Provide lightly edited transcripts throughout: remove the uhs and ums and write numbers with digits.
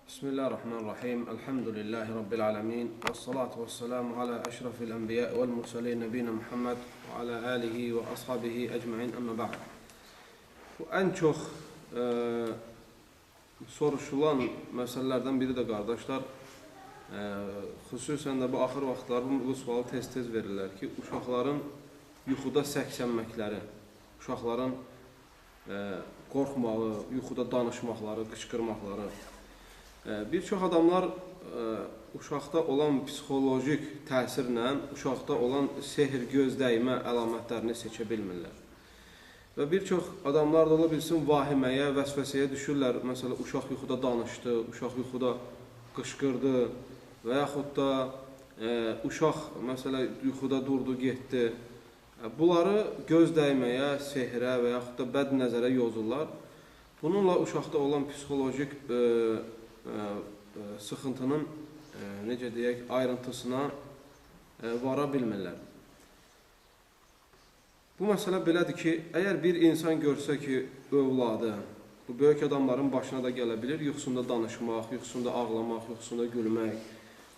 Bismillahirrahmanirrahim. Elhamdülillahi Rabbil alemin. Və salatu və selamu alə əşrafil ənbiya vəl mursalin nəbiyyə Muhammed və alə alihi və ashabihi əcməin əmmə ba'd. Bu ən çox soruşulan məsələlərdən biri də qardaşlar, xüsusən də bu axır vaxtlar bu sualı tez-tez verirlər ki, uşaqların yuxuda səksənməkləri, uşaqların qorxmağı, yuxuda danışmaqları, qışqırmaqları. Bir çox adamlar uşaqda olan psixolojik təsirlə uşaqda olan sehr göz dəymə əlamətlərini seçə bilmirlər. Və bir çox adamlar da ola bilsin vahiməyə, vəsvəsəyə düşürlər. Məsələn, uşaq yuxuda danışdı, uşaq yuxuda qışqırdı və yaxud da uşaq məsələn, yuxuda durdu, getdi. Bunları göz dəyməyə, sehrə və yaxud da bəd nəzərə yozurlar. Bununla uşaqda olan psixolojik sıxıntının necə deyək, ayrıntısına vara bilmirlər. Bu məsələ belədir ki, əgər bir insan görsə ki, övladı, bu böyük adamların başına da gələ bilir, yuxusunda danışmaq, yuxusunda ağlamaq, yuxusunda gülmək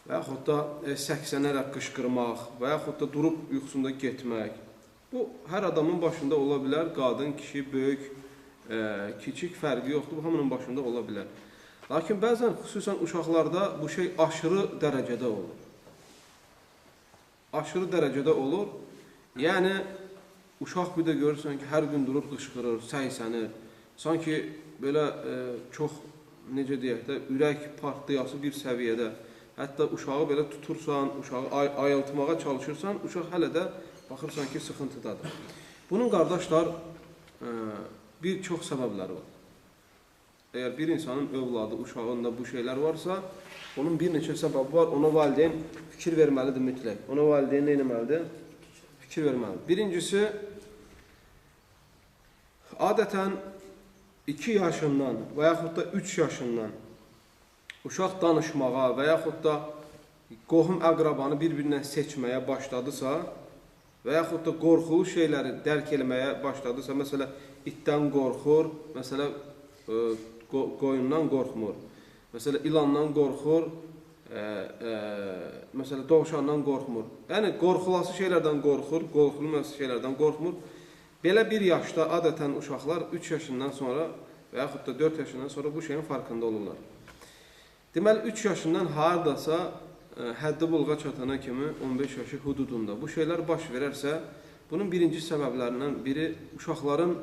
və yaxud da səksənərək qışqırmaq və yaxud da durub yuxusunda getmək. Bu, hər adamın başında ola bilər, qadın, kişi, böyük, kiçik fərqi yoxdur, bu hamının başında ola bilər. Lakin bəzən xüsusən uşaqlarda bu şey aşırı dərəcədə olur. Aşırı dərəcədə olur. Yəni, uşaq bir də görürsən ki, hər gün durur, qışqırır, səysənir. Sanki belə çox, necə deyək də, ürək partlayası bir səviyyədə. Hətta uşağı belə tutursan, uşağı ayıltmağa çalışırsan, uşaq hələ də baxırsan ki, sıxıntıdadır. Bunun qardaşlar, bir çox səbəbləri var. Əgər bir insanın övladı, uşağında bu şeylər varsa, onun bir neçə səbəbi var, ona valideyn fikir verməlidir mütləq. Ona valideyn nə etməlidir? Fikir verməlidir. Birincisi, adətən 2 yaşından və yaxud da 3 yaşından uşaq danışmağa və yaxud da qohum əqrabanı bir-birindən seçməyə başladısa və yaxud da qorxulu şeyləri dərk eləməyə başladısa, məsələn, itdən qorxur, məsələn, qoyundan qorxmur, məsələn, ilandan qorxur, məsələn, dovşandan qorxmur. Yəni, qorxulası şeylərdən qorxur, qorxulması şeylərdən qorxmur. Belə bir yaşda adətən uşaqlar 3 yaşından sonra və yaxud da 4 yaşından sonra bu şeyin farkında olurlar. Deməli, 3 yaşından haradasa həddi buluğa çatana kimi 15 yaşı hududunda bu şeylər baş verərsə, bunun birinci səbəblərindən biri uşaqların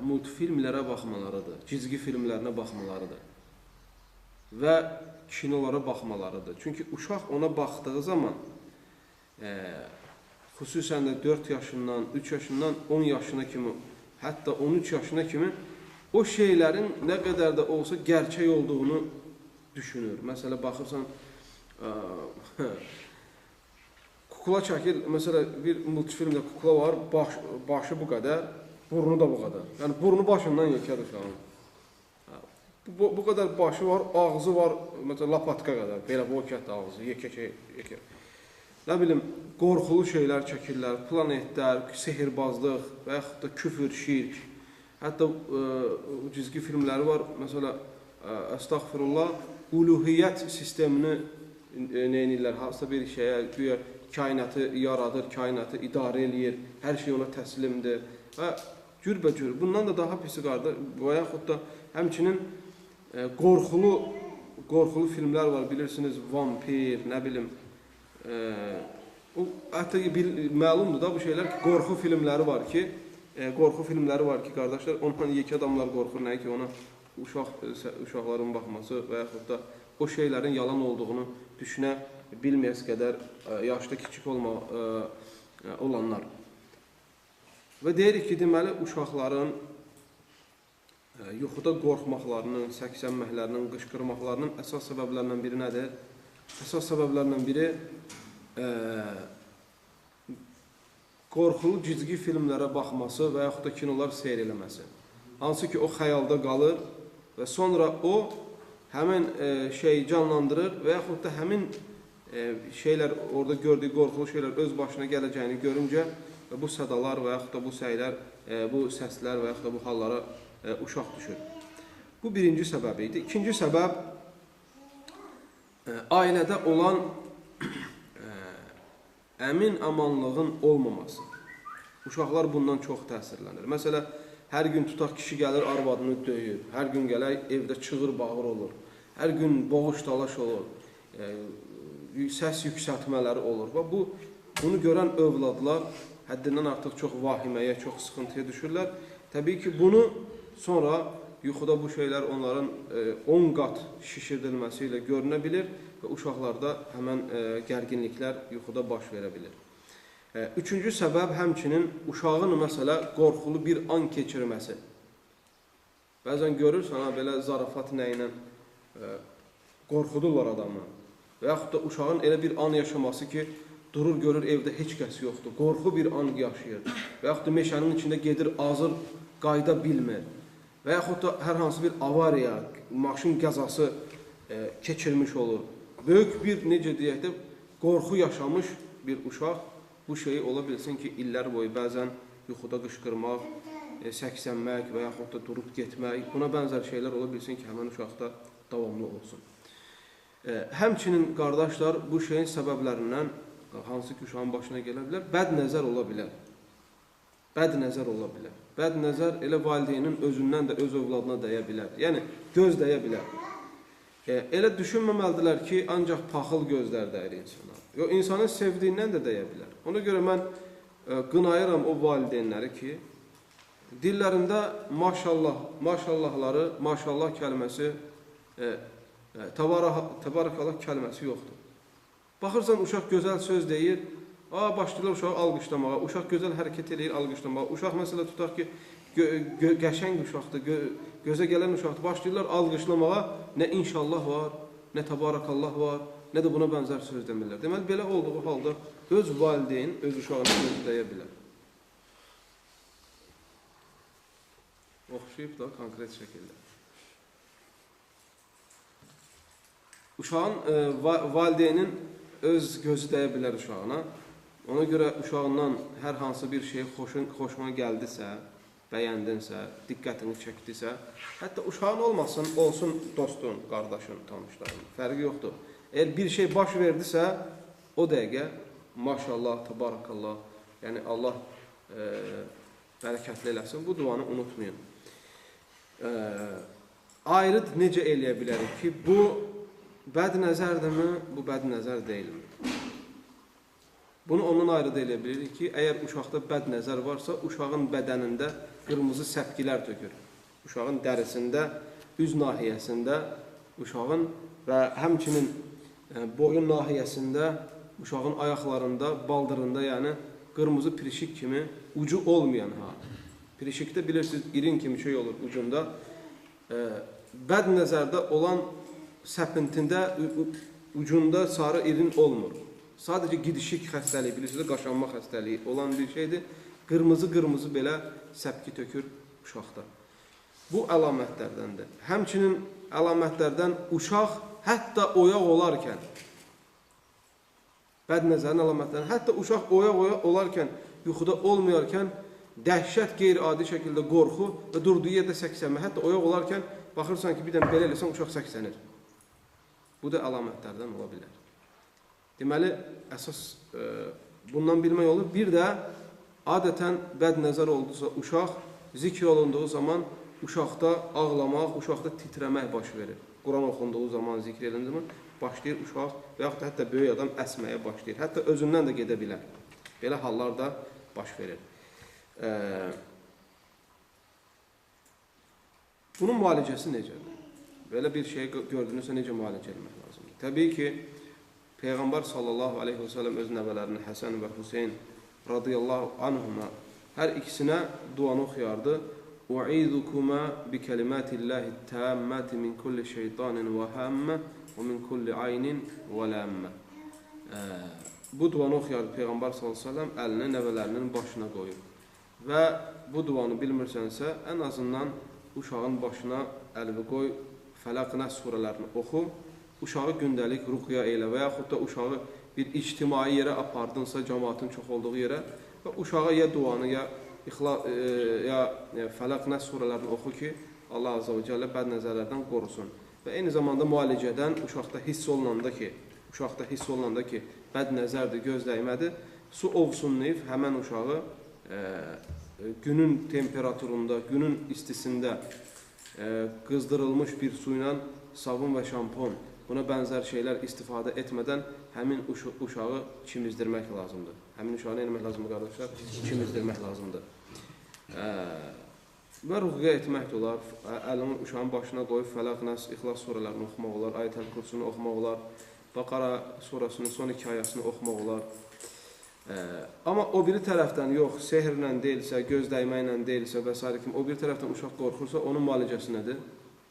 multifilmlərə baxmalarıdır, cizgi filmlərinə baxmalarıdır və kinolara baxmalarıdır. Çünki uşaq ona baxdığı zaman, xüsusən də 4 yaşından, 3 yaşından 10 yaşına kimi, hətta 13 yaşına kimi o şeylərin nə qədər də olsa gerçək olduğunu düşünür. Məsələn, baxırsan, kukla çəkir, məsələn, bir multifilmdə kukla var, başı bu qədər, burnu da bu qədər. Yəni, burnu başından yekədir uşağın. Bu qədər başı var, ağzı var, məsələn, lapatka qədər, belə boykət ağzı, yekə. Nə bilim, qorxulu şeylər çəkirlər, planetlər, sehirbazlıq və yaxud da küfür, şirk. Hətta cizgi filmləri var, məsələn, əstəğfirullah, uluhiyyət sistemini neynirlər, hansısa bir şeyə, güya kainatı yaradır, kainatı idarə eləyir, hər şey ona təslimdir və cürbəcür. Bundan da daha pisi qardır və yaxud da həmçinin qorxulu filmlər var, bilirsiniz, vampir, nə bilim, hətta məlumdur da bu şeylər ki, qorxu filmləri var ki, qardaşlar, ondan yekə adamlar qorxur, nə ki, ona uşaqların baxması və yaxud da o şeylərin yalan olduğunu düşünə bilməyəs qədər yaşda kiçik olanlar. Və deyirik ki, deməli, uşaqların yuxuda qorxmaqlarının, səksənməklərinin, qışqırmaqlarının əsas səbəblərindən biri nədir? Əsas səbəblərindən biri qorxulu cizgi filmlərə baxması və yaxud da kinolar seyr eləməsi. Hansı ki, o xəyalda qalır və sonra o həmin şeyi canlandırır və yaxud da həmin şeylər, orada gördüyü qorxulu şeylər öz başına gələcəyini görüncə və bu sədalar və yaxud da bu səylər, bu səslər və yaxud da bu hallara uşaq düşür. Bu birinci səbəb idi. İkinci səbəb ailədə olan əmin amanlığın olmaması. Uşaqlar bundan çox təsirlənir. Məsələn, hər gün tutaq kişi gəlir, arvadını döyür. Hər gün gələk, evdə çığır bağır olur. Hər gün boğuş dalaş olur. Səs yüksəltmələri olur. Və bunu görən övladlar həddindən artıq çox vahiməyə, çox sıxıntıya düşürlər. Təbii ki, bunu sonra yuxuda bu şeylər onların 10 qat şişirdilməsi ilə görünə bilir və uşaqlarda həmən gərginliklər yuxuda baş verə bilir. Üçüncü səbəb həmçinin uşağın məsələ qorxulu bir an keçirməsi. Bəzən görürsən, belə zarafat nə ilə qorxudurlar adamı. Və yaxud da uşağın elə bir an yaşaması ki, durur görür evdə heç kəs yoxdur. Qorxu bir an yaşayır. Və yaxud da meşənin içində gedir, azır, qayda bilmir. Və yaxud da hər hansı bir avariya, maşın qəzası keçirmiş olur. Böyük bir, necə deyək də, qorxu yaşamış bir uşaq bu şeyi ola bilsin ki, illər boyu bəzən yuxuda qışqırmaq, səksənmək və yaxud da durub getmək, buna bənzər şeylər ola bilsin ki, həmən uşaqda davamlı olsun. Həmçinin qardaşlar, bu şeyin səbəblərindən, hansı ki, uşağın başına gələ bilər, bəd nəzər ola bilər. Bəd nəzər ola bilər. Bəd nəzər elə valideynin özündən də öz övladına dəyə bilər. Yəni, göz dəyə bilər. Elə düşünməməlidirlər ki, ancaq paxıl gözlər dəyir insana. Yox, insanın sevdiyindən də dəyə bilər. Ona görə mən qınayıram o valideynləri ki, dillərində maşallah, maşallahları, maşallah kəlməsi, təbarəkallah kəlməsi yoxdur. Baxırsan, uşaq gözəl söz deyir, başlayırlar uşağı alqışlamağa, uşaq gözəl hərəkət edir, alqışlamağa. Uşaq məsələ tutaq ki, qəşəng uşaqdır, gözə gələn uşaqdır, başlayırlar alqışlamağa, nə inşallah var, nə təbarəkallah var, nə də buna bənzər söz demirlər. Deməli, belə olduğu halda öz valideyn, öz uşağını gözləyə bilər. Oxşayıb da konkret şəkildə. Uşağın, valideynin öz gözü dəyə bilər uşağına. Ona görə uşağından hər hansı bir şey xoşuna gəldisə, bəyəndinsə, diqqətini çəkdisə, hətta uşağın olmasın, olsun dostun, qardaşın, tanışların, fərqi yoxdur. Əgər bir şey baş verdisə, o dəqiqə, maşallah, təbarəkallah, yəni Allah bərəkətli eləsin, bu duanı unutmayın. Ayrı necə eləyə bilərik ki, bu bəd nəzərdirmi, bu bəd nəzər deyilmi? Bunu ondan ayrı da eləyə bilirik ki, əgər uşaqda bəd nəzər varsa, uşağın bədənində qırmızı səpkilər tökür. Uşağın dərisində, üz nahiyəsində, uşağın və həmçinin boyun nahiyəsində, uşağın ayaqlarında, baldırında, yəni qırmızı pirişik kimi ucu olmayan pirişikdə bilirsiniz, irin kimi şey olur ucunda. Bəd nəzərdə olan səpintində, ucunda sarı irin olmur. Sadəcə gidişik xəstəliyi, bilirsiniz, qaşanma xəstəliyi olan bir şeydir. Qırmızı belə səpki tökür uşaqda. Bu əlamətlərdəndir. Həmçinin əlamətlərdən uşaq hətta oyaq olarkən, bəd nəzərin əlamətlərindən, hətta uşaq oyaq olarkən, yuxuda olmayarkən, dəhşət qeyri-adi şəkildə qorxu və durduğu yerdə səksənmə. Hətta oyaq olarkən, baxırsan ki, bir dənə belə eləsən, uşaq səksənir. Bu da əlamətlərdən ola bilər. Deməli, əsas bundan bilmək olur. Bir də adətən bəd nəzər oldusa uşaq zikr olunduğu zaman uşaqda ağlamaq, uşaqda titrəmək baş verir. Quran oxunduğu zaman, zikr edildiği zaman başlayır uşaq və yaxud da hətta böyük adam əsməyə başlayır. Hətta özündən də gedə bilər. Belə hallar da baş verir. Bunun müalicəsi necədir? Belə bir şey gördünüzsə necə müalicə etmək lazımdır? Təbii ki, Peyğəmbər sallallahu aleyhi və səlləm öz nəvələrini Həsən və Hüseyin radiyallahu anhuma hər ikisinə duanı oxuyardı. U'idukuma bi kəlimatillahi təmmati min kulli şeytanin və həmmə və min kulli aynin və ləmmə. Bu duanı oxuyardı Peyğəmbər sallallahu aleyhi və səlləm əlini nəvələrinin başına qoyub. Və bu duanı bilmirsənsə, ən azından uşağın başına əlini qoy, Fələq-Nəs surələrini oxu, uşağı gündəlik ruqya elə və yaxud da uşağı bir ictimai yerə apardınsa, cəmaatın çox olduğu yerə və uşağa ya duanı, ya Fələq-Nəs surələrini oxu ki, Allah Azza və Cəllə bəd nəzərlərdən qorusun. Və eyni zamanda müalicədən uşaqda hiss olunanda ki, bəd nəzərdir, göz dəymədir, su ovsunlayıb həmən uşağı günün temperaturunda, günün istisində qızdırılmış bir su ilə sabun və şampon, buna bənzər şeylər istifadə etmədən həmin uşağı çimizdirmək lazımdır. Həmin uşağı nə etmək lazımdır, qardaşlar? Çimizdirmək lazımdır. Və ruqya etmək də olar. Əlini uşağın başına qoyub Fələq, Nəs, İxlas surələrini oxumaq olar, Ayət-əl Kursunu oxumaq olar, Baqara surasının son 2 ayəsini oxumaq olar. Amma o biri tərəfdən yox, sehrlə deyilsə, göz dəyməklə deyilsə və s. kimi o biri tərəfdən uşaq qorxursa, onun müalicəsi nədir?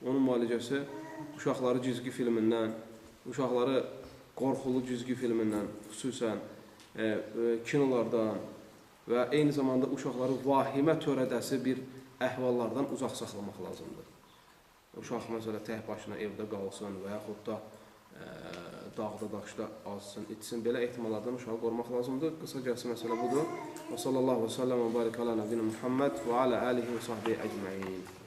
Onun müalicəsi uşaqları cizgi filmindən, uşaqları qorxulu cizgi filmindən, xüsusən kinolardan və eyni zamanda uşaqları vahimə törədəsi bir əhvallardan uzaq saxlamaq lazımdır. Uşaq məsələ tək başına evdə qalsın və yaxud da dağda, daşda azsın, içsin. Belə ehtimallardan uşağı qorumaq lazımdır. Qısacası məsələ budur. Və sallallahu və səlləm və barik alə nəbiyyə Muhammed və alə alihi və sahbihi əcməin.